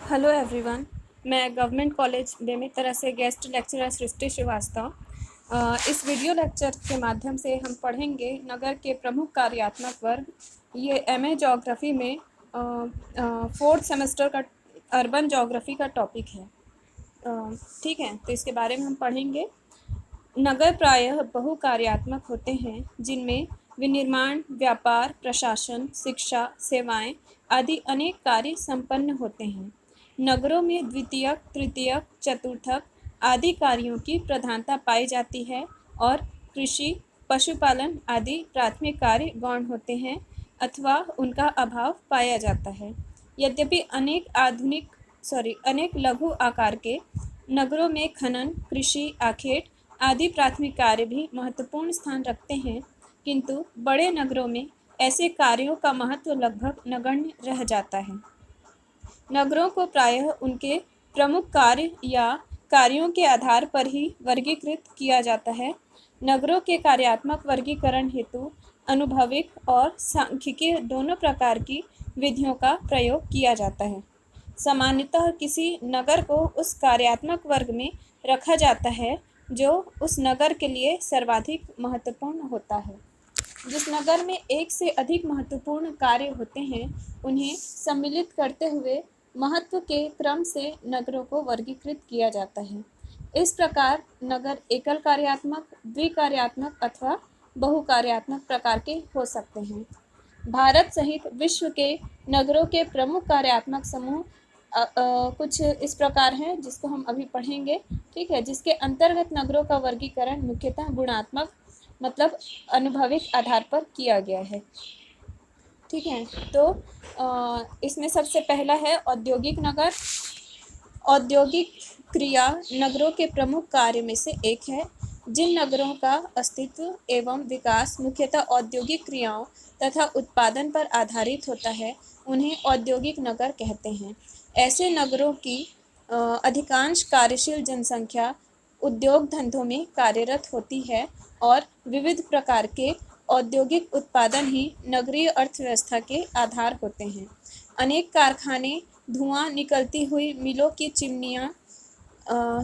Hello everyone. मैं government college Bemetara से guest lecturer सृष्टि श्रीवास्तव। इस वीडियो लेक्चर के माध्यम से हम पढ़ेंगे नगर के प्रमुख कार्यात्मक वर्ग। ये एमए ज्योग्राफी में फोर्थ सेमेस्टर का अर्बन ज्योग्राफी का टॉपिक है। ठीक है, तो इसके बारे में हम पढ़ेंगे। नगर प्रायः बहुकार्यात्मक होते हैं, जिनमें विनिर्माण, व्यापार, प्रशासन, शिक्षा, सेवाएं आदि अनेक कार्य संपन्न होते हैं। नगरों में द्वितीयक, तृतीयक, चतुर्थक आदि कार्यों की प्रधानता पाई जाती है और कृषि, पशुपालन आदि प्राथमिक कार्य गौण होते हैं अथवा उनका अभाव पाया जाता है। यद्यपि अनेक लघु आकार के नगरों में खनन, कृषि, आखेट आदि प्राथमिक कार्य भी महत्वपूर्ण स्थान रखते हैं, किंतु बड़े नगरों में ऐसे कार्यों का महत्व लगभग नगण्य रह जाता है। नगरों को प्रायः उनके प्रमुख कार्य या कार्यों के आधार पर ही वर्गीकृत किया जाता है। नगरों के कार्यात्मक वर्गीकरण हेतु अनुभविक और सांख्यिकीय दोनों प्रकार की विधियों का प्रयोग किया जाता है। सामान्यतः किसी नगर को उस कार्यात्मक वर्ग में रखा जाता है जो उस नगर के लिए सर्वाधिक महत्वपूर्ण होता है। जिस नगर में एक से अधिक महत्वपूर्ण कार्य होते हैं, उन्हें सम्मिलित करते हुए महत्व के क्रम से नगरों को वर्गीकृत किया जाता है। इस प्रकार नगर एकल कार्यात्मक, द्विकार्यात्मक अथवा बहुकार्यात्मक प्रकार के हो सकते हैं। भारत सहित विश्व के नगरों के प्रमुख कार्यात्मक समूह कुछ इस प्रकार हैं, जिसको हम अभी पढ़ेंगे। ठीक है, जिसके अंतर्गत नगरों का वर्गीकरण मुख्यतः गुणात्मक मतलब अनुभविक आधार पर किया गया है। ठीक है, तो इसमें सबसे पहला है औद्योगिक नगर। औद्योगिक क्रिया नगरों के प्रमुख कार्य में से एक है। जिन नगरों का अस्तित्व एवं विकास मुख्यतः औद्योगिक क्रियाओं तथा उत्पादन पर आधारित होता है, उन्हें औद्योगिक नगर कहते हैं। ऐसे नगरों की अधिकांश कार्यशील जनसंख्या उद्योग धंधों में कार्यरत होती है और विविध प्रकार के औद्योगिक उत्पादन ही नगरीय अर्थव्यवस्था के आधार होते हैं। अनेक कारखाने, धुआं निकलती हुई मिलों की चिमनियाँ,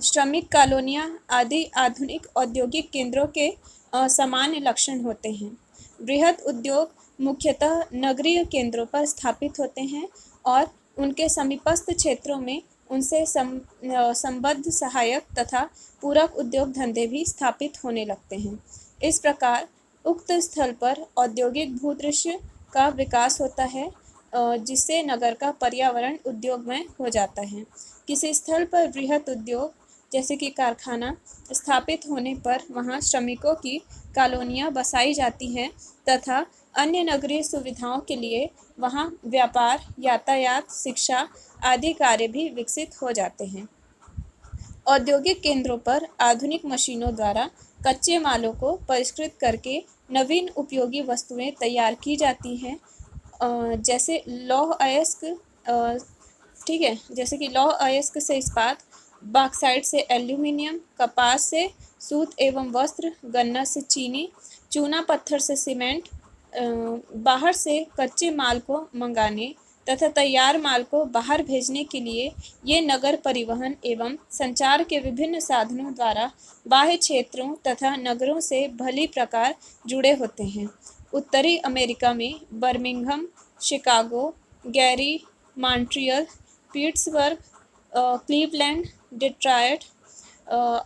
श्रमिक कॉलोनियाँ आदि आधुनिक औद्योगिक केंद्रों के सामान्य लक्षण होते हैं। बृहद उद्योग मुख्यतः नगरीय केंद्रों पर स्थापित होते हैं और उनके समीपस्थ क्षेत्रों में उनसे संबद्ध सहायक तथा पूरक उद्योग धंधे भी स्थापित होने लगते हैं। इस प्रकार उक्त स्थल पर औद्योगिक भूदृश्य का विकास होता है, जिससे नगर का पर्यावरण उद्योगमय हो जाता है। किसी स्थल पर बृहद उद्योग जैसे कि कारखाना स्थापित होने पर वहाँ श्रमिकों की कॉलोनियाँ बसाई जाती हैं तथा अन्य नगरीय सुविधाओं के लिए वहाँ व्यापार, यातायात, शिक्षा आदि कार्य भी विकसित हो जाते हैं। औद्योगिक केंद्रों पर आधुनिक मशीनों द्वारा कच्चे मालों को परिष्कृत करके नवीन उपयोगी वस्तुएं तैयार की जाती हैं, जैसे लौह अयस्क। ठीक है, जैसे कि लौह अयस्क से इस्पात, बॉक्साइट से एल्यूमिनियम, कपास से सूत एवं वस्त्र, गन्ना से चीनी, चूना पत्थर से सीमेंट। बाहर से कच्चे माल को मंगाने तथा तैयार माल को बाहर भेजने के लिए ये नगर परिवहन एवं संचार के विभिन्न साधनों द्वारा बाह्य क्षेत्रों तथा नगरों से भली प्रकार जुड़े होते हैं। उत्तरी अमेरिका में Birmingham, Chicago, Gary, Montreal, Pittsburgh, Cleveland, Detroit,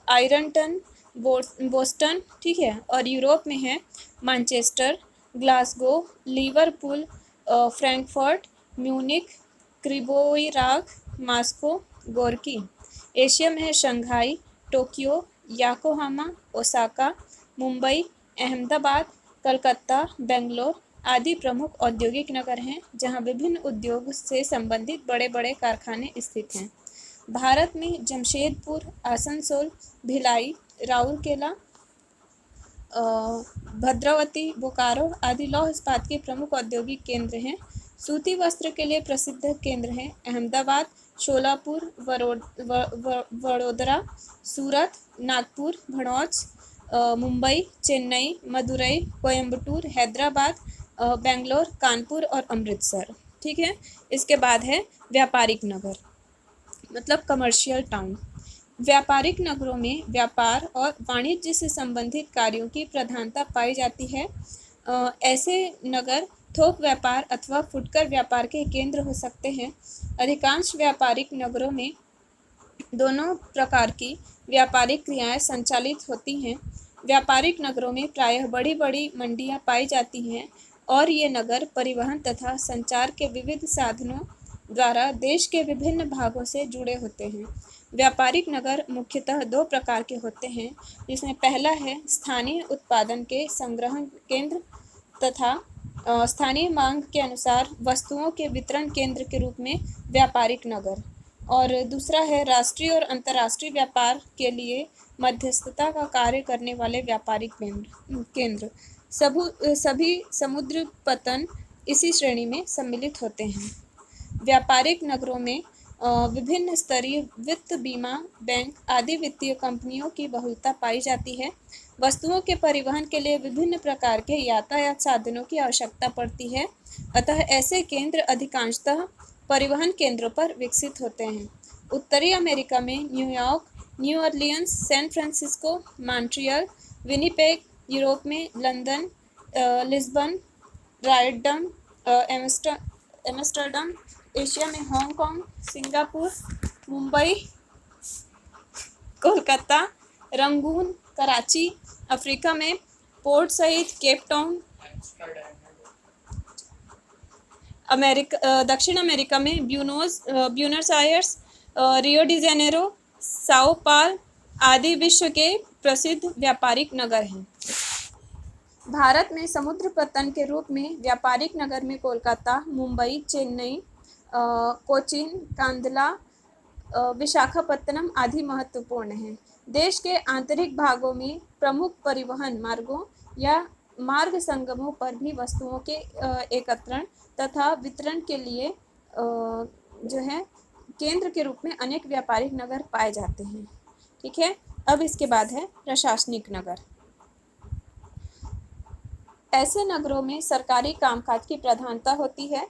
Ironton, Boston. ठीक है, और यूरोप में है Manchester, Glasgow, Liverpool, Frankfurt, Munich, Krivoy Rog, Moscow, Gorky. Asia में है Shanghai, Tokyo, Yokohama, Osaka, Mumbai, Ahmedabad, Calcutta, Bangalore आदि प्रमुख औद्योगिक नगर हैं, जहां विभिन्न उद्योग से संबंधित बड़े बड़े कारखाने स्थित हैं। भारत में जमशेदपुर, आसनसोल, भिलाई, राउरकेला, भद्रावती, बोकारो आदि लौह इस्पात के प्रमुख औद्योगिक केंद्र हैं। सूती वस्त्र के लिए प्रसिद्ध केंद्र हैं अहमदाबाद, शोलापुर, वडोदरा, सूरत, नागपुर, भड़ौच, मुंबई, चेन्नई, मदुरई, कोयम्बटूर, हैदराबाद, बेंगलोर, कानपुर और अमृतसर। ठीक है, इसके बाद है व्यापारिक नगर। मतलब कमर्शियल टाउन। व्यापारिक नगरों में व्यापार और वाणिज्य से संबंधित कार्यों की प्रधानता पाई जाती है। ऐसे नगर थोक व्यापार अथवा फुटकर व्यापार के केंद्र हो सकते हैं। अधिकांश व्यापारिक नगरों में दोनों प्रकार की व्यापारिक क्रियाएं संचालित होती हैं। व्यापारिक नगरों में प्रायः बड़ी बड़ी मंडियां पाई जाती हैं और ये नगर परिवहन तथा संचार के विविध साधनों द्वारा देश के विभिन्न भागों से जुड़े होते हैं। व्यापारिक नगर मुख्यतः दो प्रकार के होते हैं, जिसमें पहला है स्थानीय उत्पादन के संग्रहण केंद्र तथा स्थानीय मांग के अनुसार वस्तुओं के वितरण केंद्र के रूप में व्यापारिक नगर, और दूसरा है राष्ट्रीय और अंतर्राष्ट्रीय व्यापार के लिए मध्यस्थता का कार्य करने वाले व्यापारिक केंद्र। सभी समुद्र पतन इसी श्रेणी में सम्मिलित होते हैं। व्यापारिक नगरों में विभिन्न स्तरीय वित्त, बीमा, बैंक आदि वित्तीय कंपनियों की बहुलता पाई जाती है। वस्तुओं के परिवहन के लिए विभिन्न प्रकार के यातायात साधनों की आवश्यकता पड़ती है, अतः ऐसे केंद्र अधिकांशतः परिवहन केंद्रों पर विकसित होते हैं। उत्तरी अमेरिका में New York, New Orleans, San Francisco, Montreal, Winnipeg, Europe में London, Lisbon, Rotterdam, Amsterdam, Asia में Hong Kong, Singapore, Mumbai, Kolkata, Rangoon, Karachi, Africa में पोर्ट सहित केप टाउन, दक्षिण अमेरिका में Buenos Aires, Rio de Janeiro, Sao Paulo आदि विश्व के प्रसिद्ध व्यापारिक नगर हैं। भारत में समुद्र पत्तन के रूप में व्यापारिक नगर में कोलकाता, मुंबई, चेन्नई, कोचीन, कांदला, विशाखापत्तनम आदि महत्वपूर्ण हैं। देश के आंतरिक भागों में प्रमुख परिवहन मार्गों या मार्ग संगमों पर भी वस्तुओं के एकत्रण तथा वितरण के लिए जो है केंद्र के रूप में अनेक व्यापारिक नगर पाए जाते हैं। ठीक है, अब इसके बाद है प्रशासनिक नगर। ऐसे नगरों में सरकारी कामकाज की प्रधानता होती है।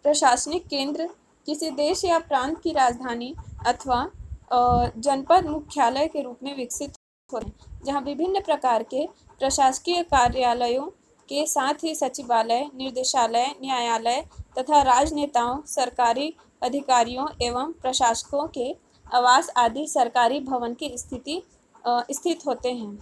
प्रशासनिक केंद्र किसी देश या प्रांत की राजधानी अथवा जनपद मुख्यालय के रूप में विकसित होते हैं, जहाँ विभिन्न प्रकार के प्रशासकीय कार्यालयों के साथ ही सचिवालय, निर्देशालय, न्यायालय तथा राजनेताओं, सरकारी अधिकारियों एवं प्रशासकों के आवास आदि सरकारी भवन की स्थित होते हैं।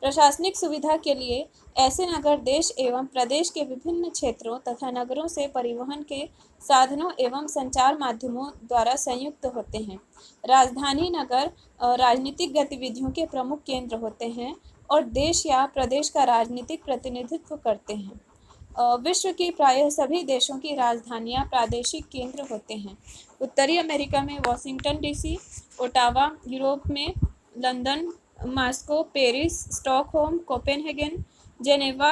प्रशासनिक सुविधा के लिए ऐसे नगर देश एवं प्रदेश के विभिन्न क्षेत्रों तथा नगरों से परिवहन के साधनों एवं संचार माध्यमों द्वारा संयुक्त होते हैं। राजधानी नगर राजनीतिक गतिविधियों के प्रमुख केंद्र होते हैं और देश या प्रदेश का राजनीतिक प्रतिनिधित्व करते हैं। विश्व की प्रायः सभी देशों की राजधानियां प्रादेशिक केंद्र होते हैं। उत्तरी अमेरिका में वाशिंगटन डीसी, ओटावा, यूरोप में London, Moscow, Paris, Stockholm, Copenhagen, Geneva,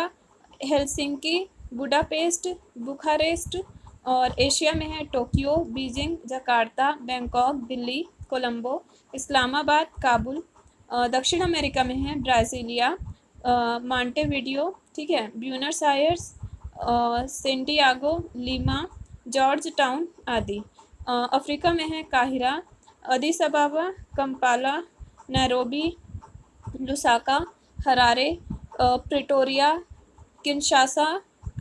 Helsinki, Budapest, Bucharest, और एशिया में है Tokyo, Beijing, Jakarta, Bangkok, Delhi, Colombo, Islamabad, Kabul. दक्षिण अमेरिका में है ब्राज़ीलिया, मॉन्टेविडियो, ठीक है, Buenos Aires, Santiago, Lima, George town आदि। अफ्रीका में है Cairo, Addis अबाबा, Kampala, Nairobi, Lusaka, Harare, Pretoria, Kinshasa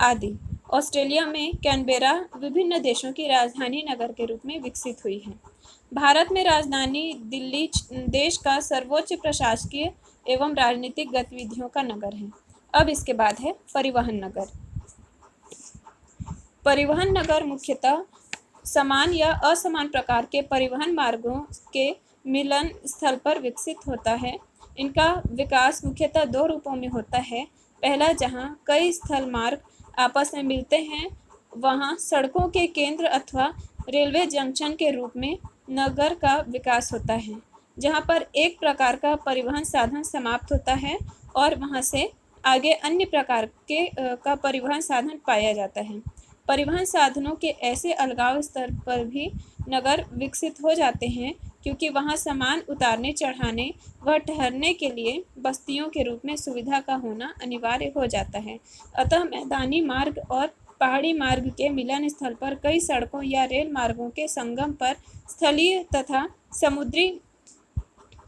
आदि। ऑस्ट्रेलिया में कैनबेरा विभिन्न देशों की राजधानी नगर के रूप में विकसित हुई है। भारत में राजधानी दिल्ली देश का सर्वोच्च प्रशासकीय एवं राजनीतिक गतिविधियों का नगर है। अब इसके बाद है परिवहन नगर। परिवहन नगर मुख्यतः समान या असमान प्रकार के परिवहन मार्गों के मिलन स्थल पर विकसित होता है। इनका विकास मुख्यतः दो रूपों में होता है। पहला, जहां कई स्थल मार्ग आपस में मिलते हैं, वहां सड़कों के केंद्र अथवा रेलवे जंक्शन के रूप में नगर का विकास होता है, जहां पर एक प्रकार का परिवहन साधन समाप्त होता है और वहां से आगे अन्य प्रकार के का परिवहन साधन पाया जाता है। परिवहन साधनों के ऐसे अलगाव स्तर पर भी नगर विकसित हो जाते हैं, क्योंकि वहां सामान उतारने, चढ़ाने व ठहरने के लिए बस्तियों के रूप में सुविधा का होना अनिवार्य हो जाता है। अतः मैदानी मार्ग और पहाड़ी मार्ग के मिलन स्थल पर कई सड़कों या रेल मार्गों के संगम पर स्थलीय तथा समुद्री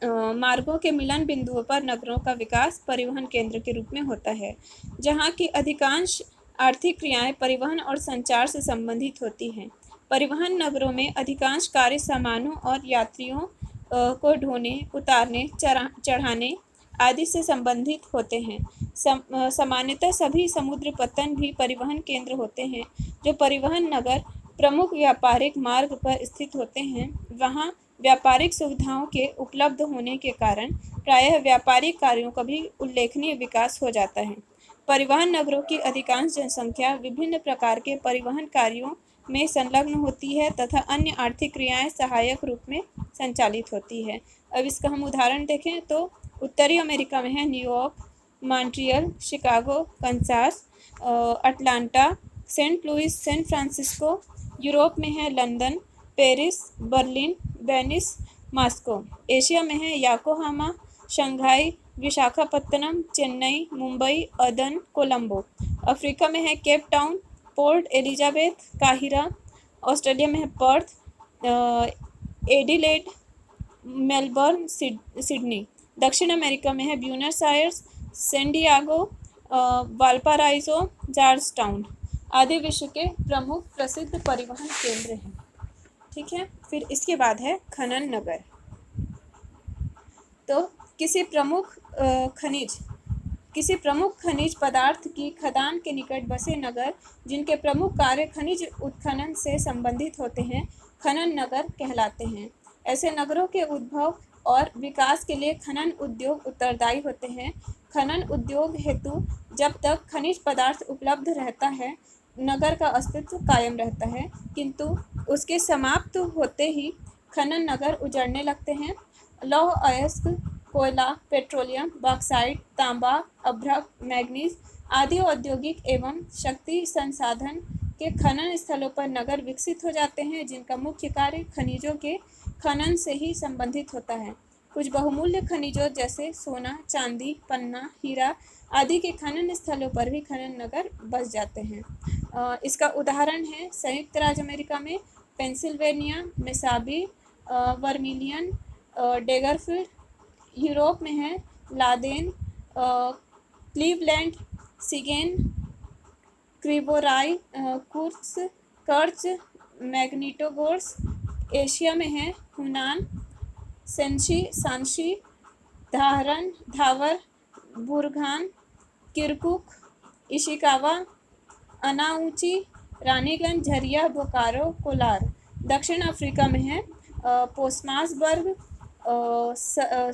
मार्गों के मिलन बिंदुओं पर नगरों का विकास परिवहन केंद्र के रूप में होता है, जहाँ की अधिकांश आर्थिक क्रियाएं परिवहन और संचार से संबंधित होती हैं। परिवहन नगरों में अधिकांश कार्य सामानों और यात्रियों को ढोने, उतारने, चढ़ाने आदि से संबंधित होते हैं। सामान्यतः सभी समुद्र पत्तन भी परिवहन केंद्र होते हैं। जो परिवहन नगर प्रमुख व्यापारिक मार्ग पर स्थित होते हैं, वहाँ व्यापारिक सुविधाओं के उपलब्ध होने के कारण प्रायः व्यापारिक कार्यों का भी उल्लेखनीय विकास हो जाता है। परिवहन नगरों की अधिकांश जनसंख्या विभिन्न प्रकार के परिवहन कार्यों में संलग्न होती है तथा अन्य आर्थिक क्रियाएं सहायक रूप में संचालित होती है। अब इसका हम उदाहरण देखें तो उत्तरी अमेरिका में है New York, Montreal, Chicago, Kansas, Atlanta, Saint Louis, San Francisco. Europe में है London, Paris, Berlin, Venice, Moscow. Asia में है Yokohama, Shanghai, Visakhapatnam, Chennai, Mumbai, Aden, Colombo. Africa में है केप टाउन, पोर्ट एलिजाबेथ, काहिरा। ऑस्ट्रेलिया में है पर्थ, एडिलेड, मेलबर्न, सिडनी। दक्षिण अमेरिका में है Buenos Aires, San Diego, Valparaiso, Georgetown आदि विश्व के प्रमुख प्रसिद्ध परिवहन केंद्र हैं। ठीक है, फिर इसके बाद है खनन नगर। तो किसी प्रमुख खनिज पदार्थ की खदान के निकट बसे नगर जिनके प्रमुख कार्य खनिज उत्खनन से संबंधित होते हैं, खनन नगर कहलाते हैं। ऐसे नगरों के उद्भव और विकास के लिए खनन उद्योग उत्तरदायी होते हैं। खनन उद्योग हेतु जब तक खनिज पदार्थ उपलब्ध रहता है, नगर का अस्तित्व कायम रहता है, किंतु उसके समाप्त होते ही खनन नगर उजड़ने लगते हैं। लौह अयस्क, कोयला, पेट्रोलियम, बॉक्साइट, तांबा, अभ्रक, मैग्नीज आदि औद्योगिक एवं शक्ति संसाधन के खनन स्थलों पर नगर विकसित हो जाते हैं, जिनका मुख्य कार्य खनिजों के खनन से ही संबंधित होता है। कुछ बहुमूल्य खनिजों जैसे सोना, चांदी, पन्ना, हीरा आदि के खनन स्थलों पर भी खनन नगर बस जाते हैं। इसका उदाहरण है संयुक्त राज्य अमेरिका में पेंसिल्वेनिया, मिसाबी, वर्मिलियन, डेगरफील्ड। यूरोप में है लादेन, क्लीवलैंड, सिगेन, क्रिबोराई, कर्च, मैग्नीटोगोर्स। एशिया में है हुनान, सांशी, driver, बुरगान, Kirkuk, Ishikawa, अनाउची, Raniganj, Jharia, Bokaro, Kolar. दक्षिण अफ्रीका में है पोस्मासबर्ग,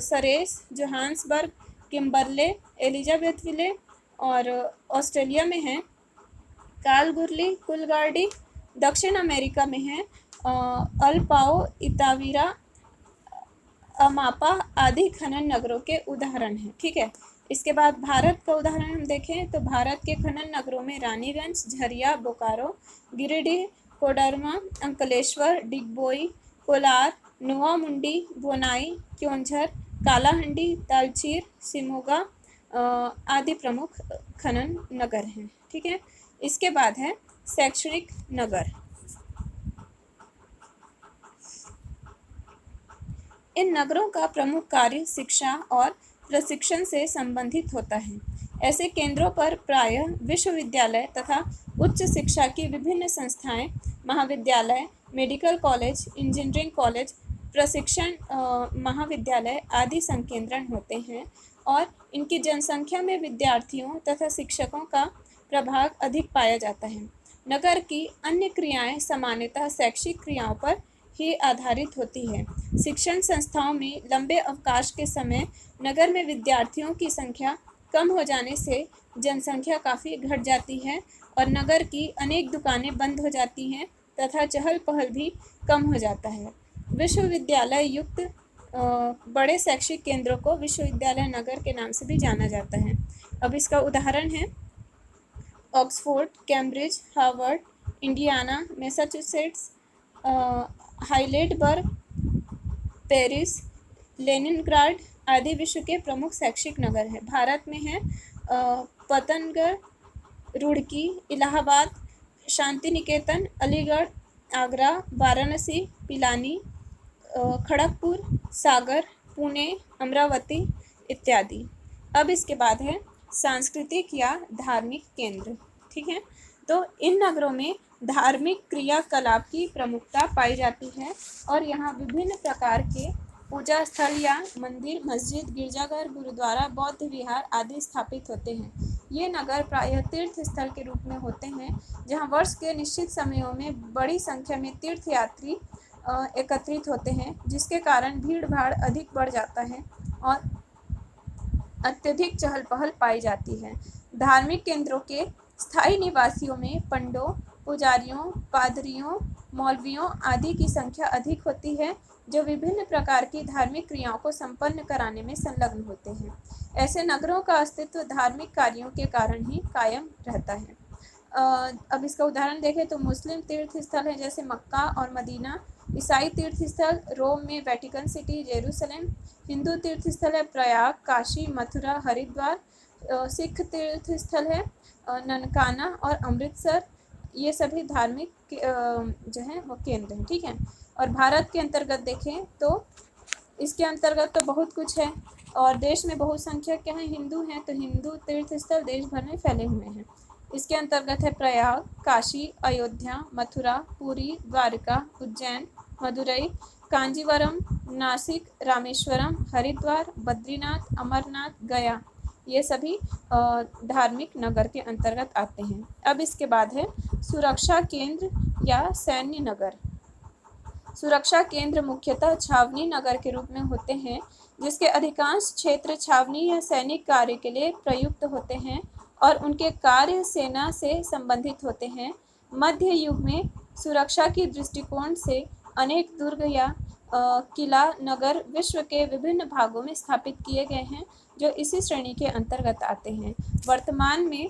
सरेस, जोहान्सबर्ग, किम्बरले, एलिजाबेथविले। और ऑस्ट्रेलिया में है कालगुरली, कुलगार्डी। दक्षिण अमेरिका में है अल्पाओ, इतावीरा, अमापा आदि खनन नगरों के उदाहरण हैं। ठीक है, इसके बाद भारत का उदाहरण हम देखें तो भारत के खनन नगरों में रानीगंज, झरिया, बोकारो, गिरिडीह, कोडरमा, अंकलेश्वर, डिगबोई, कोलार, नोआमुंडी, बोनाई, क्योंझर, कालाहंडी, तालचीर, सिमोगा आदि प्रमुख खनन नगर हैं। ठीक है, इसके बाद है शैक्षणिक नगर। इन नगरों का प्रमुख कार्य शिक्षा और प्रशिक्षण से संबंधित होता है। ऐसे केंद्रों पर प्रायः विश्वविद्यालय तथा उच्च शिक्षा की विभिन्न संस्थाएं, महाविद्यालय, मेडिकल कॉलेज, इंजीनियरिंग कॉलेज, प्रशिक्षण महाविद्यालय आदि संकेंद्रण होते हैं और इनकी जनसंख्या में विद्यार्थियों तथा शिक्षकों का प्रभाव अधिक पाया जाता है। नगर की अन्य क्रियाएं सामान्यतः शैक्षिक क्रियाओं पर ही आधारित होती है। शिक्षण संस्थाओं में लंबे अवकाश के समय नगर में विद्यार्थियों की संख्या कम हो जाने से जनसंख्या काफ़ी घट जाती है और नगर की अनेक दुकानें बंद हो जाती हैं तथा चहल पहल भी कम हो जाता है। विश्वविद्यालय युक्त बड़े शैक्षिक केंद्रों को विश्वविद्यालय नगर के नाम से भी जाना जाता है। अब इसका उदाहरण है Oxford, Cambridge, Harvard, Indiana, Massachusetts, Heidelberg, Paris, Leningrad आदि विश्व के प्रमुख शैक्षिक नगर हैं। भारत में है पतनगढ़, रुड़की, इलाहाबाद, शांति निकेतन, अलीगढ़, आगरा, वाराणसी, पिलानी, खड़गपुर, सागर, पुणे, अमरावती इत्यादि। अब इसके बाद है सांस्कृतिक या धार्मिक केंद्र। ठीक है, तो इन नगरों में धार्मिक क्रियाकलाप की प्रमुखता पाई जाती है और यहाँ विभिन्न प्रकार के पूजा स्थल या मंदिर, मस्जिद, गिरजाघर, गुरुद्वारा, बौद्ध विहार आदि स्थापित होते हैं। ये नगर प्रायः तीर्थ स्थल के रूप में होते हैं, जहाँ वर्ष के निश्चित समयों में बड़ी संख्या में तीर्थयात्री एकत्रित होते हैं, जिसके कारण भीड़ भाड़ अधिक बढ़ जाता है और अत्यधिक चहल पहल पाई जाती है। धार्मिक केंद्रों के स्थायी निवासियों में पंडों, पुजारियों, पादरियों, मौलवियों आदि की संख्या अधिक होती है, जो विभिन्न प्रकार की धार्मिक क्रियाओं को संपन्न कराने में संलग्न होते हैं। ऐसे नगरों का अस्तित्व धार्मिक कार्यों के कारण ही कायम रहता है। अब इसका उदाहरण देखें तो मुस्लिम तीर्थ स्थल है जैसे मक्का और मदीना, ईसाई तीर्थ स्थल रोम में वेटिकन सिटी, जेरूसलम, हिंदू तीर्थ स्थल है प्रयाग, काशी, मथुरा, हरिद्वार, सिख तीर्थ स्थल है ननकाना और अमृतसर। ये सभी धार्मिक जो है वो केंद्र हैं। ठीक है, और भारत के अंतर्गत देखें तो इसके अंतर्गत तो बहुत कुछ है और देश में बहुसंख्यक क्या है, हिंदू हैं, तो हिंदू तीर्थ स्थल देश भर में फैले हुए हैं। इसके अंतर्गत है प्रयाग, काशी, अयोध्या, मथुरा, पुरी, द्वारका, उज्जैन, मदुरई, कांजीवरम, नासिक, रामेश्वरम, हरिद्वार, बद्रीनाथ, अमरनाथ, गया। ये सभी धार्मिक नगर के अंतर्गत आते हैं। अब इसके बाद है सुरक्षा केंद्र या सैन्य नगर। सुरक्षा केंद्र मुख्यतः छावनी नगर के रूप में होते हैं, जिसके अधिकांश क्षेत्र छावनी या सैनिक कार्य के लिए प्रयुक्त होते हैं और उनके कार्य सेना से संबंधित होते हैं। मध्य युग में सुरक्षा की दृष्टिकोण से अनेक दुर्ग या किला नगर विश्व के विभिन्न भागों में स्थापित किए गए हैं, जो इसी श्रेणी के अंतर्गत आते हैं। वर्तमान में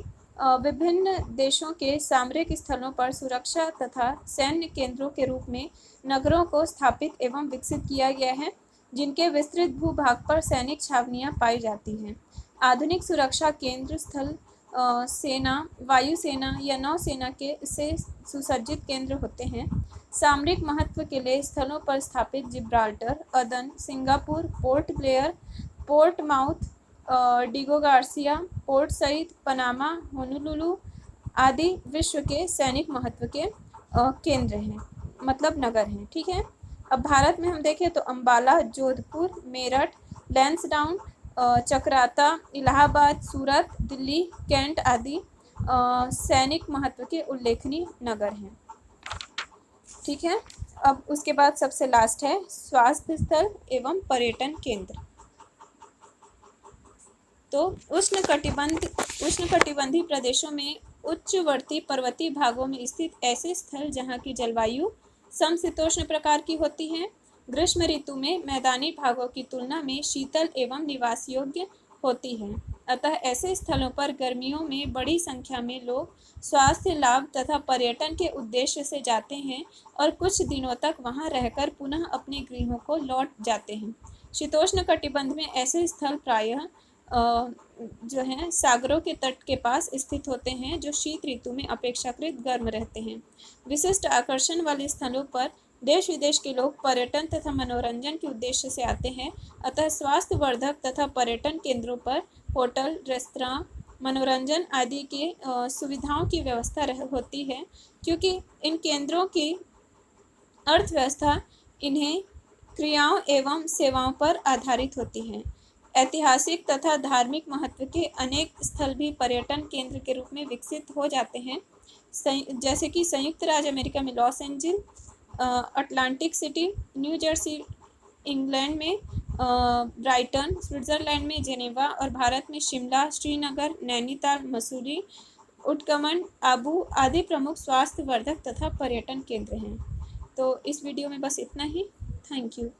विभिन्न देशों के सामरिक स्थलों पर सुरक्षा तथा सैन्य केंद्रों के रूप में नगरों को स्थापित एवं विकसित किया गया है, जिनके विस्तृत भूभाग पर सैनिक छावनियां पाई जाती हैं। आधुनिक सुरक्षा केंद्र स्थल सेना, वायुसेना या नौसेना के से सुसज्जित केंद्र होते हैं। सामरिक महत्व के लिए स्थलों पर स्थापित Gibraltar, Aden, Singapore, Port Blair, Portsmouth, Diego Garcia, Port Said, Panama, Honolulu आदि विश्व के सैनिक महत्व के केंद्र हैं, मतलब नगर हैं। ठीक है, अब भारत में हम देखें तो अंबाला, जोधपुर, मेरठ, लैंसडाउन, चकराता, इलाहाबाद, सूरत, दिल्ली, कैंट आदि सैनिक महत्व के उल्लेखनीय नगर हैं। ठीक है, अब उसके बाद सबसे लास्ट है स्वास्थ्य स्थल एवं पर्यटन केंद्र। तो उष्णकटिबंधीय प्रदेशों में उच्चवर्ती पर्वतीय भागों में स्थित ऐसे स्थल जहाँ की जलवायु समशीतोष्ण प्रकार की होती है, ग्रीष्म ऋतु में मैदानी भागों की तुलना में शीतल एवं निवास योग्य होती है। अतः ऐसे स्थलों पर गर्मियों में बड़ी संख्या में लोग स्वास्थ्य लाभ तथा पर्यटन के उद्देश्य से जाते हैं और कुछ दिनों तक वहां रहकर पुनः अपने गृहों को लौट जाते हैं। शीतोष्ण कटिबंध में ऐसे स्थल प्रायः जो हैं सागरों के तट के पास स्थित होते हैं, जो शीत ऋतु में अपेक्षाकृत गर्म रहते हैं। विशिष्ट आकर्षण वाले स्थलों पर देश विदेश के लोग पर्यटन तथा मनोरंजन के उद्देश्य से आते हैं। अतः स्वास्थ्य वर्धक तथा पर्यटन केंद्रों पर होटल, रेस्तरां, मनोरंजन आदि की सुविधाओं की व्यवस्था होती है, क्योंकि इन केंद्रों की अर्थव्यवस्था इन्हें क्रियाओं एवं सेवाओं पर आधारित होती है। ऐतिहासिक तथा धार्मिक महत्व के अनेक स्थल भी पर्यटन केंद्र के रूप में विकसित हो जाते हैं, जैसे कि संयुक्त राज्य अमेरिका में loss angel, Atlantic city, new Jersey England में, ब्राइटन स्विट्जरलैंड में, जेनेवा और भारत में शिमला, श्रीनगर, नैनीताल, मसूरी, उटकमंड, आबू आदि प्रमुख स्वास्थ्य वर्धक तथा पर्यटन केंद्र हैं। तो इस वीडियो में बस इतना ही। Thank you.